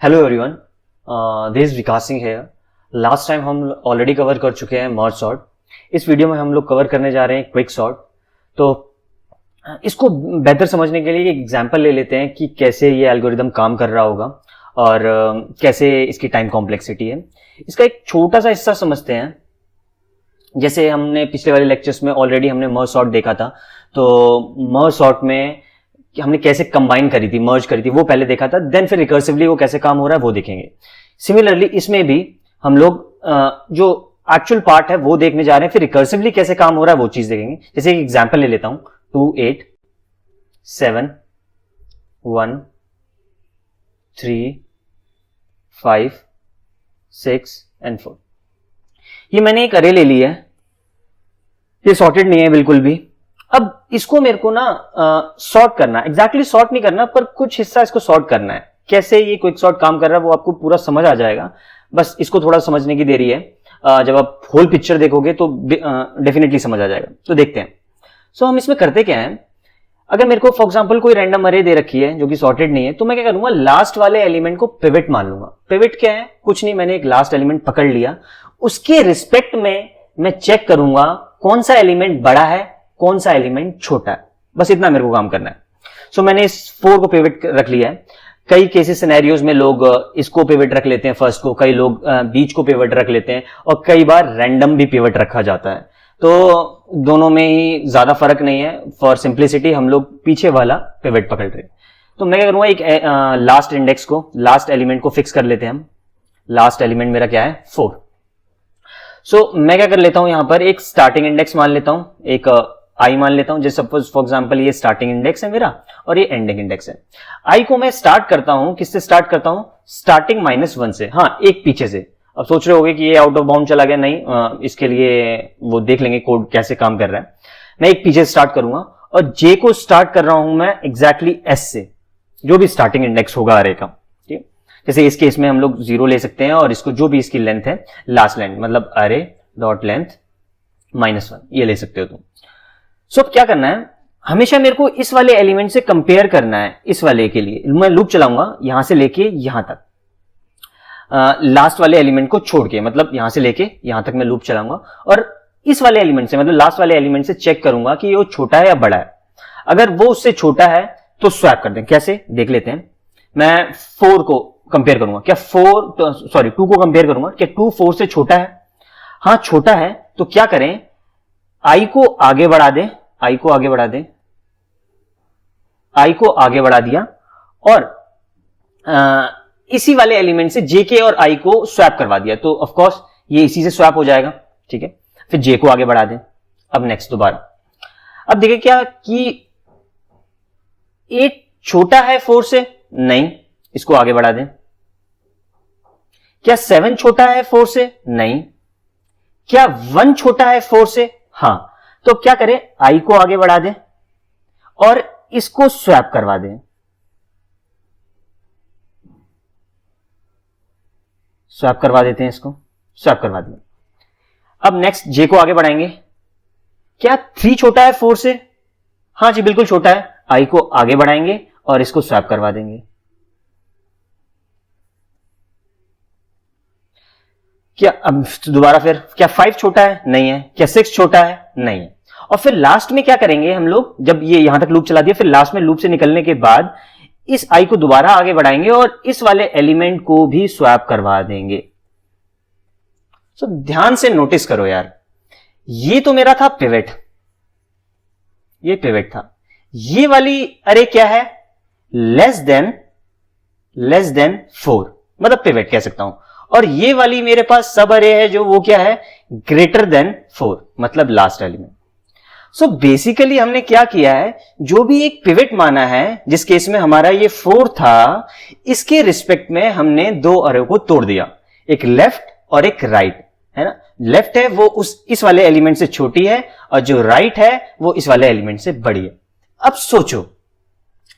Hello everyone, this is विकास सिंह है। Last time हम already cover कर चुके हैं मर्ज सॉर्ट। इस वीडियो में हम लोग कवर करने जा रहे हैं क्विक सॉर्ट। तो इसको बेहतर समझने के लिए एक एग्जांपल ले लेते हैं कि कैसे ये एल्गोरिदम काम कर रहा होगा और कैसे इसकी टाइम कॉम्प्लेक्सिटी है। इसका एक छोटा सा हिस्सा समझते हैं। जैसे हमने पिछले वाले लेक्चर्स में ऑलरेडी हमने मर्ज सॉर्ट देखा था, तो मर्ज सॉर्ट में कि हमने कैसे कंबाइन करी थी, मर्ज करी थी, वो पहले देखा था। देन फिर रिकर्सिवली वो कैसे काम हो रहा है वो देखेंगे। सिमिलरली इसमें भी हम लोग जो एक्चुअल पार्ट है वो देखने जा रहे हैं, फिर रिकर्सिवली कैसे काम हो रहा है वो चीज देखेंगे। जैसे एक एग्जांपल ले लेता हूं, 2 8 7 1 3 5 6 एंड 4। ये मैंने एक अरे ले ली है, ये सॉर्टेड नहीं है बिल्कुल भी। अब इसको मेरे को ना सॉर्ट करना, एग्जैक्टली सॉर्ट नहीं करना, पर कुछ हिस्सा इसको सॉर्ट करना है। कैसे ये क्विक सॉर्ट काम कर रहा है वो आपको पूरा समझ आ जाएगा, बस इसको थोड़ा समझने की देरी है। जब आप होल पिक्चर देखोगे तो डेफिनेटली समझ आ जाएगा। तो देखते हैं। सो हम इसमें करते क्या है, अगर मेरे को फॉर एग्जांपल कोई रैंडम अरे दे रखी है जो कि सॉर्टेड नहीं है, तो मैं क्या करूंगा, लास्ट वाले एलिमेंट को पिवट मान लूंगा। पिवट क्या है, कुछ नहीं, मैंने एक लास्ट एलिमेंट पकड़ लिया, उसके रिस्पेक्ट में मैं चेक करूंगा कौन सा एलिमेंट बड़ा है, कौन सा एलिमेंट छोटा है। बस इतना मेरे को काम करना है। सो मैंने इस 4 को पिवट रख लिया है। कई केसेस सिनेरियोज में लोग इसको पिवट रख लेते हैं फर्स्ट को, कई लोग बीच को पिवट रख लेते हैं, और कई बार रैंडम भी पिवट रखा जाता है। तो दोनों में ही ज्यादा फर्क नहीं है। फॉर सिंप्लिसिटी हम लोग पीछे वाला पिवट पकड़ रहे हैं। तो मैं क्या करूंगा, एक लास्ट इंडेक्स को, लास्ट एलिमेंट को फिक्स कर लेते हैं हम। लास्ट एलिमेंट मेरा क्या है, 4। सो मैं क्या कर लेता हूं, यहां पर एक स्टार्टिंग इंडेक्स मान लेता हूं, एक आई मान लेता हूं। जैसे सपोज फॉर एग्जांपल ये स्टार्टिंग इंडेक्स है मेरा और ये एंडिंग इंडेक्स है। आई को मैं स्टार्ट करता हूं, किससे स्टार्ट करता हूं, स्टार्टिंग -1 से। हाँ, एक पीछे से। अब सोच रहे होगे कि ये आउट ऑफ बाउंड चला गया, नहीं, इसके लिए वो देख लेंगे कोड कैसे काम कर रहा है। मैं एक पीछे से स्टार्ट करूंगा और जे को स्टार्ट कर रहा हूं मैं एग्जैक्टली एस से, जो भी स्टार्टिंग इंडेक्स होगा अरे का। ठीक, जैसे इस केस में हम लोग 0 ले सकते हैं, और इसको जो भी इसकी लेंथ है, लास्ट लेंथ मतलब अरे डॉट लेंथ -1, ये ले सकते हो तुम। सो क्या करना है, हमेशा मेरे को इस वाले एलिमेंट से कंपेयर करना है। इस वाले के लिए मैं लूप चलाऊंगा यहां से लेके यहां तक, लास्ट वाले एलिमेंट को छोड़ के, मतलब यहां से लेके यहां तक मैं लूप चलाऊंगा, और इस वाले एलिमेंट से, मतलब लास्ट वाले एलिमेंट से चेक करूंगा कि वो छोटा है या बड़ा है। अगर वो उससे छोटा है तो स्वैप कर दें। कैसे देख लेते हैं। मैं 4 को कंपेयर करूंगा, क्या 2 को कंपेयर करूंगा, क्या 2 4 से छोटा है। हाँ छोटा है, तो क्या करें, आई को आगे बढ़ा दें, आई को आगे बढ़ा दें, आई को आगे बढ़ा दिया, और इसी वाले एलिमेंट से जे के और आई को स्वैप करवा दिया। तो ऑफ कोर्स ये इसी से स्वैप हो जाएगा। ठीक है, फिर जे को आगे बढ़ा दें। अब नेक्स्ट दोबारा। अब देखिए क्या कि 8 छोटा है 4 से, नहीं, इसको आगे बढ़ा दें। क्या 7 छोटा है 4 से, नहीं। क्या 1 छोटा है 4 से, हां। तो क्या करें, आई को आगे बढ़ा दें और इसको स्वैप करवा दें। स्वैप करवा देते हैं, इसको स्वैप करवा दिया। अब नेक्स्ट जे को आगे बढ़ाएंगे। क्या 3 छोटा है 4 से, हां जी बिल्कुल छोटा है। आई को आगे बढ़ाएंगे और इसको स्वैप करवा देंगे। क्या अब दोबारा फिर, क्या 5 छोटा है, नहीं है। क्या 6 छोटा है, नहीं है। और फिर लास्ट में क्या करेंगे हम लोग, जब ये यहां तक लूप चला दिया, फिर लास्ट में लूप से निकलने के बाद इस आई को दोबारा आगे बढ़ाएंगे और इस वाले एलिमेंट को भी स्वैप करवा देंगे। सो ध्यान से नोटिस करो यार, ये तो मेरा था पिवट, ये पिवट था। ये वाली अरे क्या है, लेस देन 4, मतलब पिवट कह सकता हूं। और ये वाली मेरे पास सब अरे है जो वो क्या है, ग्रेटर देन 4, मतलब लास्ट एलिमेंट। सो बेसिकली हमने क्या किया है, जो भी एक पिवट माना है, जिस केस में हमारा ये 4 था, इसके रिस्पेक्ट में हमने 2 अरे को तोड़ दिया, एक लेफ्ट और एक राइट, है ना। लेफ्ट है वो इस वाले एलिमेंट से छोटी है, और जो राइट है वो इस वाले एलिमेंट से बड़ी है। अब सोचो,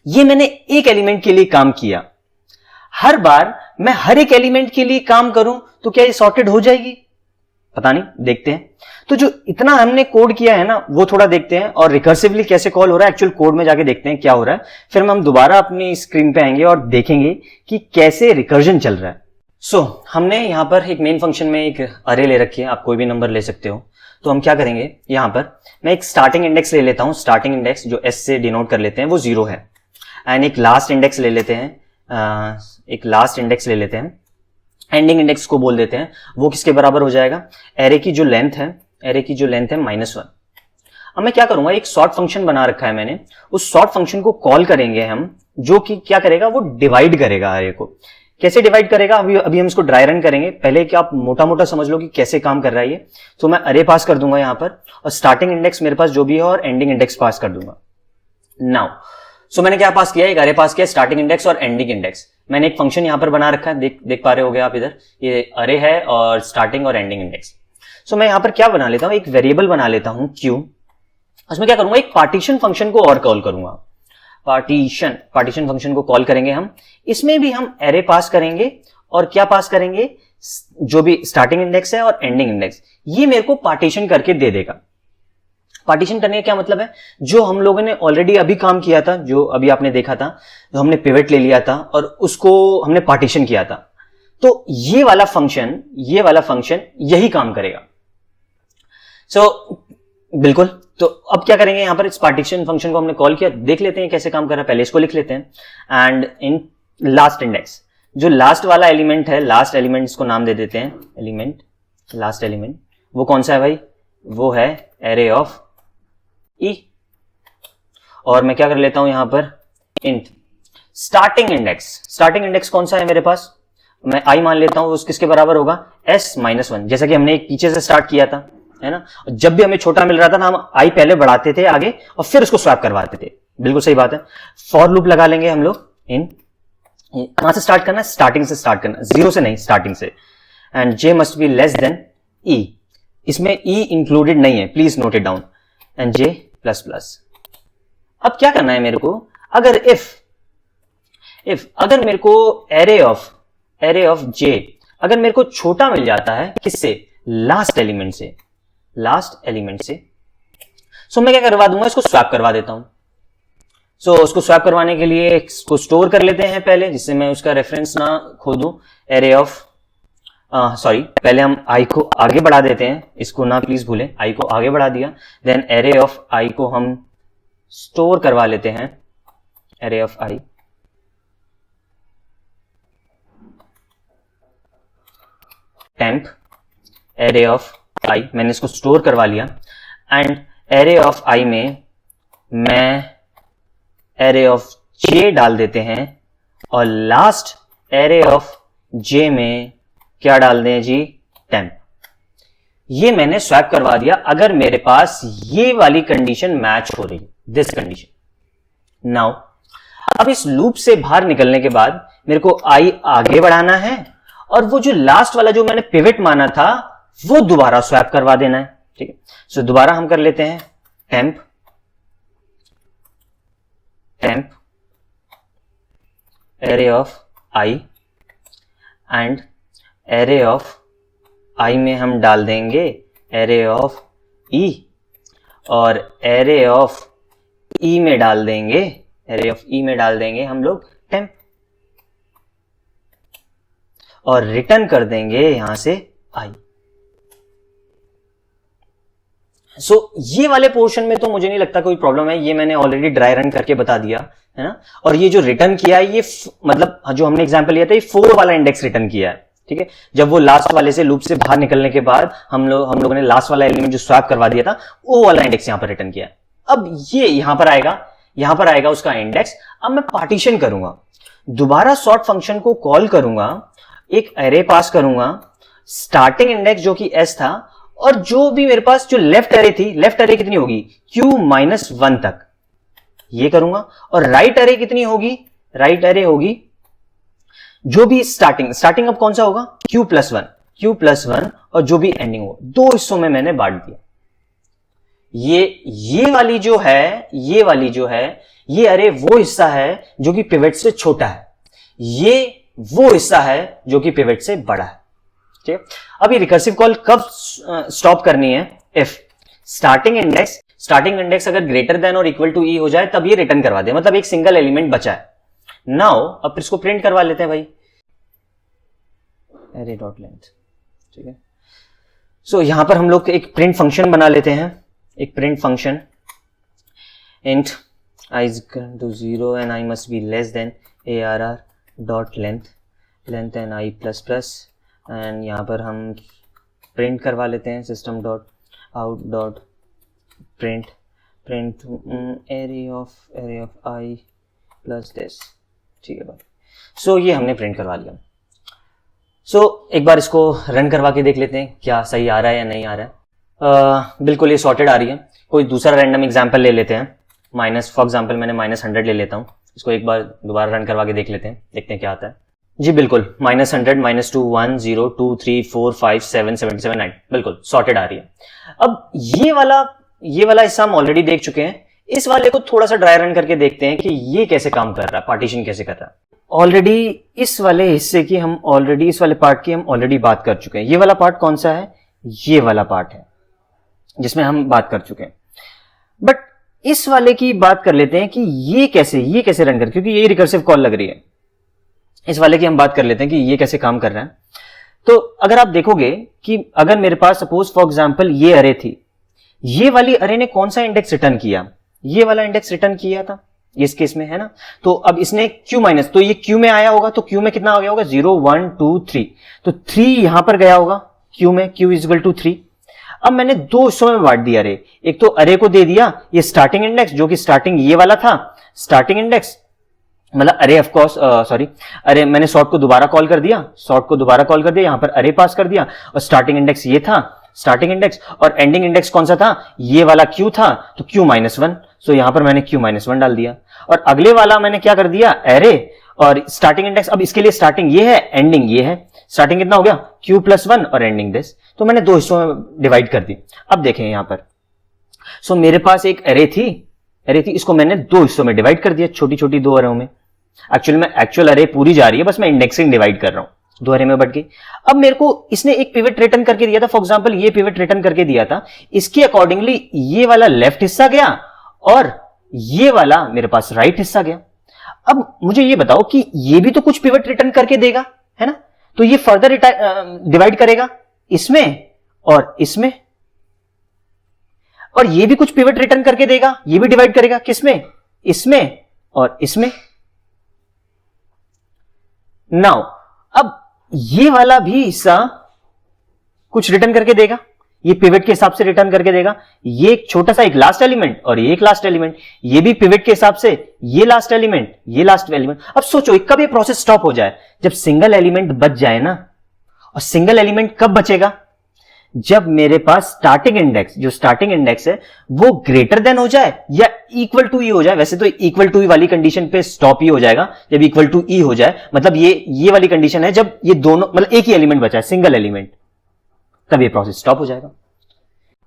ये मैंने एक एलिमेंट के लिए काम किया, हर बार मैं हर एक एलिमेंट के लिए काम करूं तो क्या ये सॉर्टेड हो जाएगी? पता नहीं, देखते हैं। तो जो इतना हमने कोड किया है ना वो थोड़ा देखते हैं, और रिकर्सिवली कैसे कॉल हो रहा है एक्चुअल कोड में जाके देखते हैं क्या हो रहा है। फिर हम दोबारा अपनी स्क्रीन पे आएंगे और देखेंगे कि कैसे रिकर्जन चल रहा है। हमने यहाँ पर एक मेन फंक्शन में एक अरे ले रखी है, आप कोई भी नंबर ले सकते हो। तो हम क्या करेंगे, यहाँ पर मैं एक स्टार्टिंग इंडेक्स ले लेता हूँ। स्टार्टिंग इंडेक्स जो एस से डिनोट कर लेते हैं वो 0 है, एंड एक लास्ट इंडेक्स ले लेते हैं, एंडिंग इंडेक्स को बोल देते हैं। वो किसके बराबर हो जाएगा, एरे की जो लेंथ है -1। अब मैं क्या करूंगा, एक सॉर्ट फंक्शन बना रखा है मैंने, उस सॉर्ट फंक्शन को कॉल करेंगे हम, जो कि क्या करेगा, वो डिवाइड करेगा एरे को। कैसे डिवाइड करेगा, अभी हम इसको ड्राई रन करेंगे। पहले कि आप मोटा मोटा समझ लो कि कैसे काम कर रहा है ये। तो मैं अरे पास कर दूंगा यहाँ पर, और स्टार्टिंग इंडेक्स मेरे पास जो भी है और एंडिंग इंडेक्स पास कर दूंगा। नाउ मैंने क्या पास किया, एक अरे पास किया, स्टार्टिंग इंडेक्स और एंडिंग इंडेक्स। मैंने एक फंक्शन यहां पर बना रखा है, देख पा रहे होगे आप इधर, ये अरे है और स्टार्टिंग और एंडिंग इंडेक्स। मैं यहां पर क्या बना लेता हूं, एक वेरिएबल बना लेता हूं क्यू। उसमें क्या करूंगा, एक पार्टीशन फंक्शन को और कॉल करूंगा। पार्टीशन फंक्शन को कॉल करेंगे हम, इसमें भी हम एरे पास करेंगे, और क्या पास करेंगे, जो भी स्टार्टिंग इंडेक्स है और एंडिंग इंडेक्स, ये मेरे को पार्टीशन करके दे देगा। पार्टीशन करने का क्या मतलब है, जो हम लोगों ने ऑलरेडी अभी काम किया था, जो अभी आपने देखा था, जो हमने पिवट ले लिया था और उसको हमने पार्टीशन किया था, तो ये वाला फंक्शन यही काम करेगा। बिल्कुल। तो अब क्या करेंगे, यहां पर इस पार्टीशन फंक्शन को हमने कॉल किया, देख लेते हैं कैसे काम कर रहा है। पहले इसको लिख लेते हैं, एंड इन लास्ट इंडेक्स, जो लास्ट वाला एलिमेंट है, लास्ट एलिमेंट इसको नाम दे देते हैं, लास्ट एलिमेंट वो कौन सा है भाई, वो है एरे ऑफ ई। और मैं क्या कर लेता हूं यहां पर, इंट स्टार्टिंग इंडेक्स कौन सा है मेरे पास, मैं आई मान लेता हूं, उस किसके बराबर होगा, s-1, जैसा कि हमने एक पीछे से स्टार्ट किया था, है ना। जब भी हमें छोटा मिल रहा था ना, हम आई पहले बढ़ाते थे आगे और फिर उसको स्वैप करवाते थे। बिल्कुल सही बात है। फॉर लूप लगा लेंगे हम लोग, कहां से स्टार्ट करना है, स्टार्टिंग से स्टार्ट करना, 0 से नहीं, स्टार्टिंग से। And j must be less than e, इसमें e इंक्लूडेड नहीं है, please note it down, and j plus. अब क्या करना है मेरे को, अगर अगर मेरे को एरे ऑफ j अगर मेरे को छोटा मिल जाता है, किससे, लास्ट एलिमेंट से, मैं क्या करवा दूंगा, इसको स्वैप करवा देता हूं। उसको स्वैप करवाने के लिए इसको स्टोर कर लेते हैं पहले, जिससे मैं उसका रेफरेंस ना खो दूं। एरे ऑफ पहले हम आई को आगे बढ़ा देते हैं, इसको ना प्लीज भूलें, आई को आगे बढ़ा दिया, देन एरे ऑफ आई को हम स्टोर करवा लेते हैं, array of i, temp array of i, मैंने इसको स्टोर करवा लिया, एंड एरे ऑफ आई में मैं एरे ऑफ जे डाल देते हैं, और लास्ट एरे ऑफ जे में क्या डाल दें जी, टेम्प। ये मैंने स्वैप करवा दिया अगर मेरे पास ये वाली कंडीशन मैच हो रही, दिस कंडीशन। नाउ अब इस लूप से बाहर निकलने के बाद मेरे को आई आगे बढ़ाना है, और वो जो लास्ट वाला जो मैंने पिवट माना था वो दोबारा स्वैप करवा देना है, ठीक है। दोबारा हम कर लेते हैं, temp array of i, and array of i में हम डाल देंगे एरे ऑफ ई, और एरे ऑफ ई में डाल देंगे हम लोग टेम्प, और रिटर्न कर देंगे यहां से आई। ये वाले पोर्शन में तो मुझे नहीं लगता कोई प्रॉब्लम है, ये मैंने ऑलरेडी ड्राई रन करके बता दिया है ना। और ये जो रिटर्न किया है, ये मतलब जो हमने एग्जांपल लिया था, ये 4 वाला इंडेक्स रिटर्न किया है, ठीक है। जब वो लास्ट वाले से लूप से बाहर निकलने के बाद हम लोगों ने लास्ट वाला एलिमेंट जो स्वैप करवा दिया था, वो वाला इंडेक्स यहां पर रिटर्न किया है। अब ये यहां पर आएगा उसका इंडेक्स। अब मैं पार्टीशन करूंगा, दोबारा सॉर्ट फंक्शन को कॉल करूंगा, एक एरे पास करूंगा, स्टार्टिंग इंडेक्स जो कि s था, और जो भी मेरे पास जो लेफ्ट एरे थी, लेफ्ट एरे कितनी होगी, q-1 तक, ये करूंगा। और राइट एरे कितनी होगी, राइट एरे होगी जो भी स्टार्टिंग अब कौन सा होगा, q+1, और जो भी एंडिंग हो, 2 हिस्सों में मैंने बांट दिया। ये वाली जो है ये अरे वो हिस्सा है जो कि पिवट से छोटा है, ये वो हिस्सा है जो कि पिवट से बड़ा है। ठीक है। अब ये रिकर्सिव कॉल कब स्टॉप करनी है? इफ स्टार्टिंग इंडेक्स अगर ग्रेटर देन और इक्वल टू ई हो जाए तब ये रिटर्न करवा दे, मतलब एक सिंगल एलिमेंट बचा है। नाउ अब इसको प्रिंट करवा लेते हैं भाई, array डॉट लेंथ, ठीक है। सो यहां पर हम लोग एक प्रिंट फंक्शन बना लेते हैं, एक print function int I is equal to 0 and I must be less than arr dot length and I plus plus, and यहाँ पर हम प्रिंट करवा लेते हैं system dot out dot print array of I plus this, ठीक है भाई। सो ये हमने प्रिंट करवा लिया। सो एक बार इसको रन करवा के देख लेते हैं क्या सही आ रहा है या नहीं आ रहा है। बिल्कुल ये सॉर्टेड आ रही है। कोई दूसरा रैंडम एग्जाम्पल ले लेते हैं, फॉर एग्जाम्पल मैंने -100 ले लेता हूँ, इसको एक बार दोबारा रन करवा के देख लेते हैं, देखते हैं क्या आता है। जी बिल्कुल, -100 -2 1 0 2 3 4 5 7 77 9 बिल्कुल सॉर्टेड आ रही है। अब ये वाला हिस्सा हम ऑलरेडी देख चुके हैं, इस वाले को थोड़ा सा ड्राई रन करके देखते हैं कि ये कैसे काम कर रहा है, पार्टीशन कैसे कर रहा है। ऑलरेडी इस वाले हिस्से की इस वाले पार्ट की हम ऑलरेडी बात कर चुके हैं। ये वाला पार्ट कौन सा है? ये वाला पार्ट है जिसमें हम बात कर चुके हैं। बट इस वाले की बात कर लेते हैं कि ये कैसे रन कर, क्योंकि ये रिकर्सिव कॉल लग रही है। इस वाले की हम बात कर लेते हैं कि ये कैसे काम कर रहा है। तो अगर आप देखोगे कि अगर मेरे पास सपोज फॉर एग्जांपल ये अरे थी, ये वाली अरे ने कौन सा इंडेक्स रिटर्न किया? ये वाला इंडेक्स रिटर्न किया था इस केस में, है ना। तो अब इसने क्यू माइनस, तो ये क्यू में आया होगा, तो क्यू में कितना आ गया होगा? 0 1 2 3, तो 3 यहां पर गया होगा क्यू में, क्यू इज इक्वल टू 3। अब मैंने दो हिस्सों में बांट दिया अरे, एक तो अरे को दे दिया ये स्टार्टिंग इंडेक्स, जो कि स्टार्टिंग ये वाला था स्टार्टिंग इंडेक्स, मतलब अरे ऑफ कोर्स अरे मैंने सॉर्ट को दोबारा कॉल कर दिया, यहां पर अरे पास कर दिया, और स्टार्टिंग इंडेक्स ये था स्टार्टिंग इंडेक्स, और एंडिंग इंडेक्स कौन सा था? ये वाला क्यू था, तो क्यू -1, सो यहां पर मैंने क्यू -1 डाल दिया। और अगले वाला मैंने क्या कर दिया? अरे और स्टार्टिंग इंडेक्स, अब इसके लिए स्टार्टिंग ये है, एंडिंग ये है, स्टार्टिंग कितना हो गया? क्यू +1 और एंडिंग दिस, तो मैंने दो हिस्सों में डिवाइड कर दी। अब देखें यहां पर, सो मेरे पास एक अरे थी, इसको मैंने दो हिस्सों में डिवाइड कर दिया, छोटी छोटी दो अरेओं में। एक्चुअल अरे पूरी जा रही है, बस मैं इंडेक्सिंग डिवाइड कर रहा हूं, दो अरे में बढ़ गई। अब मेरे को इसने एक पिवट रिटर्न करके दिया था, फॉर एग्जांपल ये पिवट रिटर्न करके दिया था, इसके अकॉर्डिंगली ये वाला लेफ्ट हिस्सा गया और ये वाला मेरे पास राइट हिस्सा गया। अब मुझे ये बताओ कि ये भी तो कुछ पिवट रिटर्न करके देगा, है ना। तो ये फर्दर डिवाइड करेगा इसमें और इसमें, और ये भी कुछ पिवट रिटर्न करके देगा, ये भी डिवाइड करेगा किसमें? इसमें और इसमें। नाउ अब ये वाला भी हिस्सा कुछ रिटर्न करके देगा, ये पिवट के हिसाब से रिटर्न करके देगा। ये एक छोटा सा एक लास्ट एलिमेंट और ये एक लास्ट एलिमेंट, ये भी पिवट के हिसाब से ये लास्ट एलिमेंट, ये लास्ट एलिमेंट। अब सोचो कब ये प्रोसेस स्टॉप हो जाए? जब सिंगल एलिमेंट बच जाए ना। और सिंगल एलिमेंट कब बचेगा? जब मेरे पास स्टार्टिंग इंडेक्स, जो स्टार्टिंग इंडेक्स है वो ग्रेटर देन हो जाए या इक्वल टू ई हो जाए। वैसे तो इक्वल टू ई वाली कंडीशन पे स्टॉप ही हो जाएगा, जब इक्वल टू ई हो जाए, मतलब ये वाली कंडीशन है जब ये दोनों, मतलब एक ही एलिमेंट बचा है, सिंगल एलिमेंट, तब ये प्रोसेस स्टॉप हो जाएगा।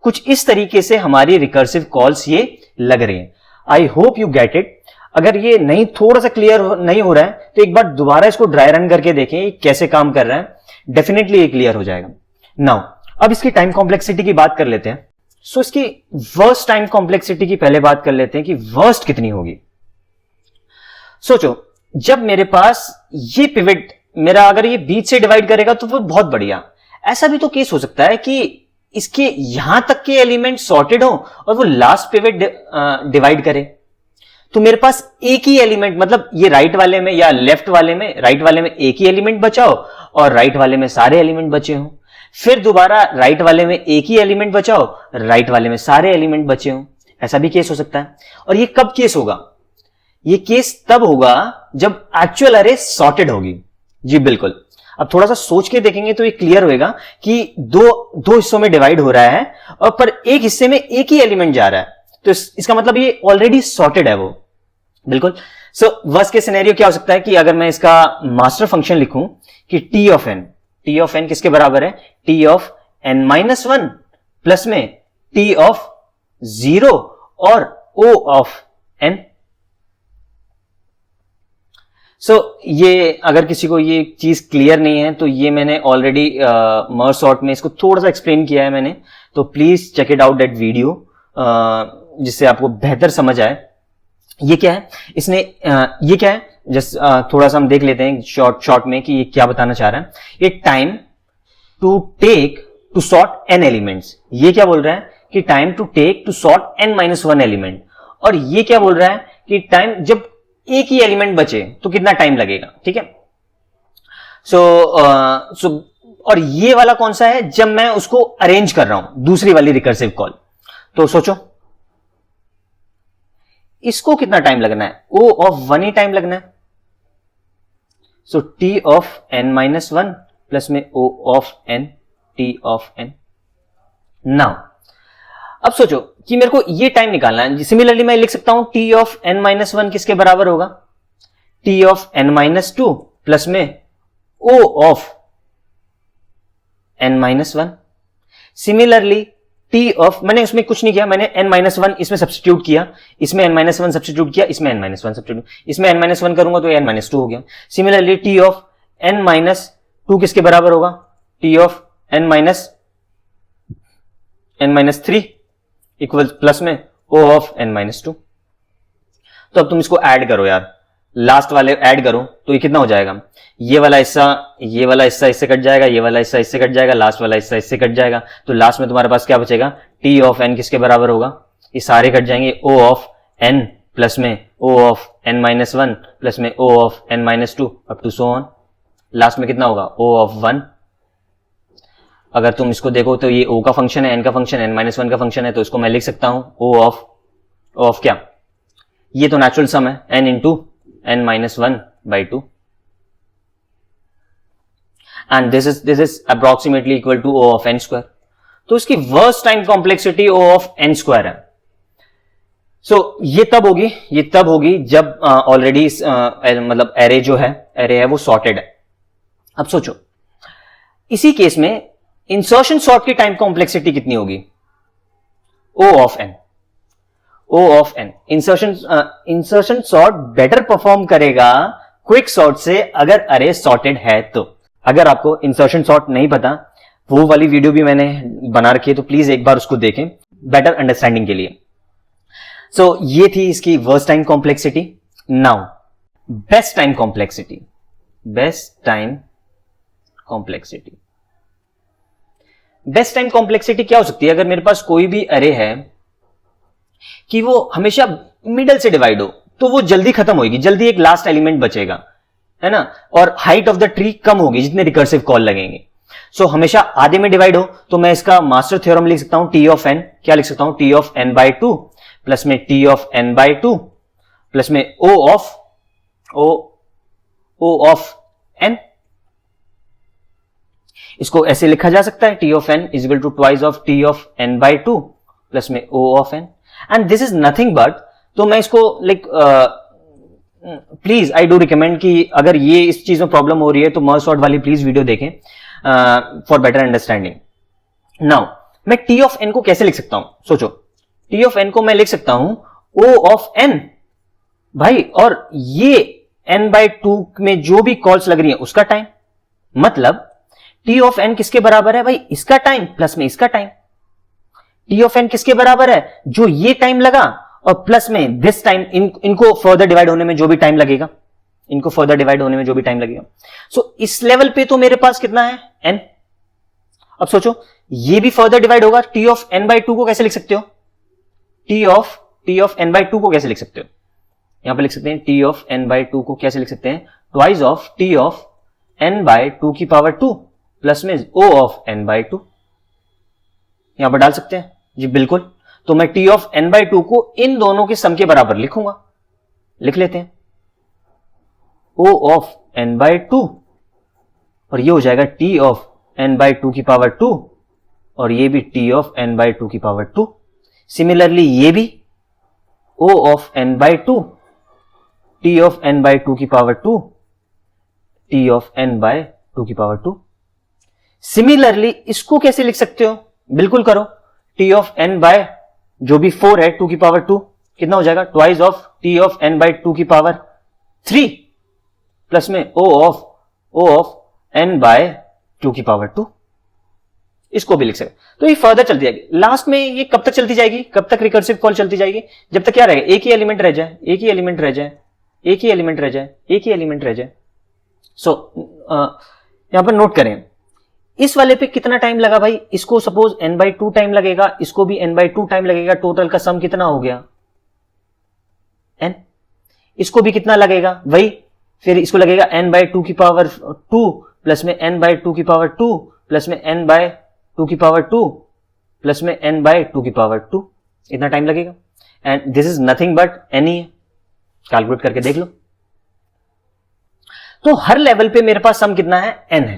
कुछ इस तरीके से हमारी रिकर्सिव कॉल्स ये लग रही हैं। I hope you get it. अगर ये नहीं, थोड़ा सा क्लियर नहीं हो रहा है तो एक बार दोबारा इसको ड्राई रन करके देखें कैसे काम कर रहा है, डेफिनेटली ये क्लियर हो जाएगा। नाउ अब इसकी टाइम कॉम्प्लेक्सिटी की बात कर लेते हैं। सो इसकी वर्स्ट टाइम कॉम्प्लेक्सिटी की पहले बात कर लेते हैं कि वर्स्ट कितनी होगी। सोचो जब मेरे पास ये पिवट मेरा अगर ये बीच से डिवाइड करेगा तो वो बहुत बढ़िया। ऐसा भी तो केस हो सकता है कि इसके यहां तक के एलिमेंट सॉर्टेड हो और वो लास्ट पिवट डिवाइड करे, तो मेरे पास एक ही एलिमेंट, मतलब ये राइट वाले में या लेफ्ट वाले में, राइट वाले में एक ही एलिमेंट बचा हो और राइट वाले में सारे एलिमेंट बचे हो। फिर दोबारा राइट वाले में एक ही एलिमेंट बचा हो, राइट वाले में सारे एलिमेंट बचे हो। ऐसा भी केस हो सकता है। और ये कब केस होगा? ये केस तब होगा जब एक्चुअल अरे सॉर्टेड होगी। जी बिल्कुल। अब थोड़ा सा सोच के देखेंगे तो ये क्लियर होएगा कि दो हिस्सों में डिवाइड हो रहा है और पर एक हिस्से में एक ही एलिमेंट जा रहा है, तो इसका मतलब ये ऑलरेडी सॉर्टेड है वो। बिल्कुल। सो वर्स्ट केस सिनेरियो क्या हो सकता है कि अगर मैं इसका मास्टर फंक्शन लिखूं कि टी ऑफ एन किसके बराबर है? टी ऑफ n-1 प्लस में टी ऑफ 0 और o ऑफ n। ये अगर किसी को ये चीज क्लियर नहीं है तो ये मैंने ऑलरेडी मर्ज सॉर्ट में इसको थोड़ा सा एक्सप्लेन किया है मैंने, तो please check it out that video जिससे आपको बेहतर समझ आए। ये क्या है, ये क्या है, जस्ट थोड़ा सा हम देख लेते हैं शॉर्ट में कि ये क्या बताना चाह रहा है। ये time to take to sort n elements, ये क्या बोल रहा है कि time to take to sort n-1 element, और ये क्या बोल रहा है कि टाइम जब एक ही एलिमेंट बचे तो कितना टाइम लगेगा। ठीक है, सो और ये वाला कौन सा है, जब मैं उसको अरेंज कर रहा हूं दूसरी वाली रिकर्सिव कॉल, तो सोचो इसको कितना टाइम लगना है, O ऑफ 1 ही टाइम लगना है। सो T ऑफ n-1 प्लस में O of n, T of n। Now अब सोचो कि मेरे को ये टाइम निकालना है। सिमिलरली मैं लिख सकता हूं T ऑफ n-1 किसके बराबर होगा, T ऑफ n-2 प्लस में O of n-1। Similarly T of, मैंने उसमें कुछ नहीं किया, मैंने n-1 इसमें सब्स्टिट्यूट किया, इसमें n-1 सब्स्टिट्यूट किया, इसमें n-1 सब्स्टिट्यूट, इसमें n-1 करूंगा तो n-2 हो गया। सिमिलरली T ऑफ n-2 किसके बराबर होगा, T of n-3 equal plus में O ऑफ n-2। तो अब तुम इसको ऐड करो यार, लास्ट वाले ऐड करो तो ये कितना हो जाएगा, ये वाला हिस्सा इससे कट जाएगा, ये वाला हिस्सा इससे कट जाएगा, लास्ट वाला हिस्सा इससे कट जाएगा, तो लास्ट में तुम्हारे पास क्या बचेगा, T ऑफ n किसके बराबर होगा, ये सारे कट जाएंगे, O ऑफ n प्लस में O ऑफ n-1 प्लस में O of n-2 up to so on. Last में कितना होगा, O ऑफ 1। अगर तुम इसको देखो तो ये O का फंक्शन है, n का फंक्शन है, n-1 का फंक्शन है, तो इसको मैं लिख सकता हूं O ऑफ क्या, ये तो नेचुरल सम है, n into n-1/2, and this is approximately equal to O of n square। तो इसकी worst time complexity O of n square है। ये तब होगी जब ऑलरेडी मतलब एरे है वो सॉर्टेड है। अब सोचो इसी केस में इंसर्शन सॉर्ट की टाइम कॉम्प्लेक्सिटी कितनी होगी, O of n। Insertion sort better perform करेगा क्विक सॉर्ट से अगर अरे सॉर्टेड है तो। अगर आपको इंसर्शन सॉर्ट नहीं पता, वो वाली वीडियो भी मैंने बना रखी है, तो प्लीज एक बार उसको देखें बेटर अंडरस्टैंडिंग के लिए। ये थी इसकी worst time complexity. Now best time complexity. Best time complexity क्या हो सकती है, अगर मेरे पास कोई भी अरे है कि वो हमेशा मिडल से डिवाइड हो, तो वो जल्दी खत्म होगी, जल्दी एक लास्ट एलिमेंट बचेगा, है ना, और हाइट ऑफ द ट्री कम होगी जितने रिकर्सिव कॉल लगेंगे। हमेशा आधे में डिवाइड हो, तो मैं इसका मास्टर थ्योरम लिख सकता हूं, T ऑफ n, क्या लिख सकता हूं, T ऑफ n/2 प्लस में T ऑफ n/2 प्लस में O ऑफ n। इसको ऐसे लिखा जा सकता है, T of n is equal to twice of T of n/2 plus में O of n, and this is nothing but, तो मैं इसको प्लीज आई डू रिकमेंड कि अगर ये इस चीज में प्रॉब्लम हो रही है तो मर्ज सॉर्ट वाली प्लीज वीडियो देखें फॉर बेटर अंडरस्टैंडिंग। नाउ मैं T ऑफ n को कैसे लिख सकता हूं, सोचो T ऑफ n को मैं लिख सकता हूं O ऑफ n भाई, और ये n/2 में जो भी कॉल्स लग रही है उसका टाइम, मतलब T ऑफ n किसके बराबर है भाई, इसका टाइम प्लस में इसका टाइम। T ऑफ n किसके बराबर है, जो ये टाइम लगा और प्लस में दिस टाइम, इनको फर्दर डिवाइड होने में जो भी टाइम लगेगा, इस लेवल पे तो मेरे पास कितना है, n। अब सोचो ये भी फर्दर डिवाइड होगा, T ऑफ n/2 को कैसे लिख सकते हो, T ऑफ n/2 को कैसे लिख सकते हो, यहां पे लिख सकते हैं T ऑफ n/2 को कैसे लिख सकते हैं, twice of T of n/2 की पावर 2 प्लस में O ऑफ n/2, यहां पर डाल सकते हैं जी, बिल्कुल। तो मैं T ऑफ n/2 को इन दोनों के सम के बराबर लिखूंगा, लिख लेते हैं O ऑफ n/2, और ये हो जाएगा T ऑफ n/2 की पावर 2, और ये भी T ऑफ n/2 की पावर 2। सिमिलरली ये भी O of n/2, T of n/2 की पावर 2, T ऑफ n/2 की पावर 2। सिमिलरली इसको कैसे लिख सकते हो, बिल्कुल करो, T ऑफ n बाय जो भी 4 है 2 की पावर 2 कितना हो जाएगा, twice of T of n/2 की पावर 3 प्लस में O ऑफ n बाय 2 की पावर 2, इसको भी लिख सकते। तो ये फर्दर चलती जाएगी। लास्ट में ये कब तक चलती जाएगी, कब तक रिकर्सिव कॉल चलती जाएगी, जब तक क्या रहेगा, एक ही एलिमेंट रह जाए, एक ही एलिमेंट रह जाए, एक ही एलिमेंट रह जाए, एक ही एलिमेंट रह जाए। सो यहां पर नोट करें, इस वाले पे कितना टाइम लगा भाई, इसको सपोज n/2 टाइम लगेगा, इसको भी n/2 टाइम लगेगा, टोटल का सम कितना हो गया n। इसको भी कितना लगेगा वही, फिर इसको लगेगा n/2 की पावर 2 प्लस में n/2 की पावर 2 प्लस में n/2 की पावर 2 प्लस में n/2 की पावर 2, इतना टाइम लगेगा। And this is nothing but n ही है, कैलकुलेट करके देख लो। तो हर लेवल पे मेरे पास सम कितना है, n है।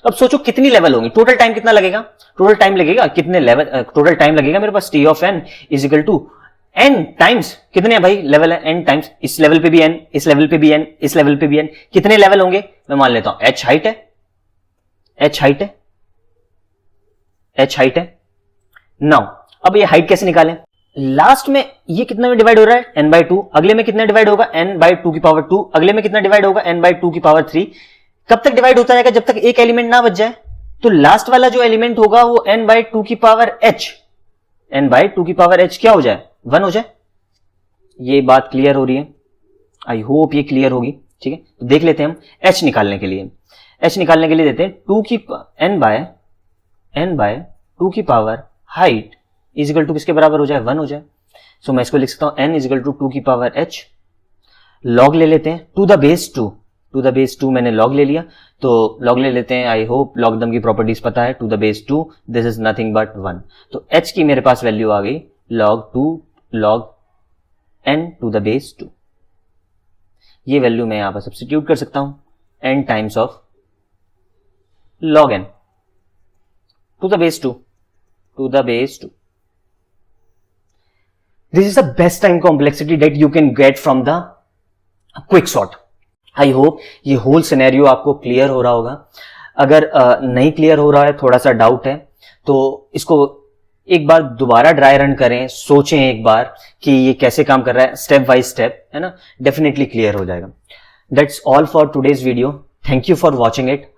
तो अब सोचो कितनी लेवल होंगी, टोटल टाइम कितना लगेगा, टोटल टाइम लगेगा कितने लेवल, टोटल टाइम लगेगा मेरे पास t of n is equal to n times, कितने हैं भाई लेवल है n टाइम्स, इस लेवल पे भी n, इस लेवल पे भी n, इस लेवल पे भी n, कितने लेवल होंगे, मैं मान लेता हूं h हाइट है, h हाइट है, h हाइट है। नाउ अब ये हाइट कैसे निकालें, लास्ट में ये कितना में डिवाइड हो रहा है n/2, अगले में कितना डिवाइड होगा n/2 की पावर 2, अगले में कितना डिवाइड होगा n/2 की पावर 3। कब तक डिवाइड होता रहेगा, जब तक एक एलिमेंट ना बच जाए। तो लास्ट वाला जो एलिमेंट होगा वो n/2 की पावर h, n/2 की पावर h क्या हो जाए, 1 हो जाए। ये बात क्लियर हो रही है, आई होप ये क्लियर होगी, ठीक है। तो देख लेते हैं हम h निकालने के लिए, h निकालने के लिए देते हैं 2 की n/2 की power height is equal to किसके बराबर हो जाए, 1 हो जाए। सो मैं इसको लिख सकता हूं n इज इक्वल टू 2 की पावर h, लॉग ले लेते हैं to the base 2, to the base 2 मैंने लॉग ले लिया, तो लॉग ले लेते हैं, आई होप लॉगरिथम की प्रॉपर्टीज पता है, to the base 2 this is nothing but 1। तो h की मेरे पास वैल्यू आ गई log 2 log n to the base 2, ये वैल्यू मैं यहां पर सब्स्टिट्यूट कर सकता हूं, n times of log n to the base 2, to the base 2। This is the best time complexity that you can get from the quicksort. I hope ये whole scenario आपको clear हो रहा होगा। अगर नहीं क्लियर हो रहा है, थोड़ा सा डाउट है, तो इसको एक बार दोबारा ड्राई रन करें, सोचें एक बार कि ये कैसे काम कर रहा है, स्टेप बाय स्टेप, है ना, डेफिनेटली क्लियर हो जाएगा। That's all for today's video, thank you for watching it.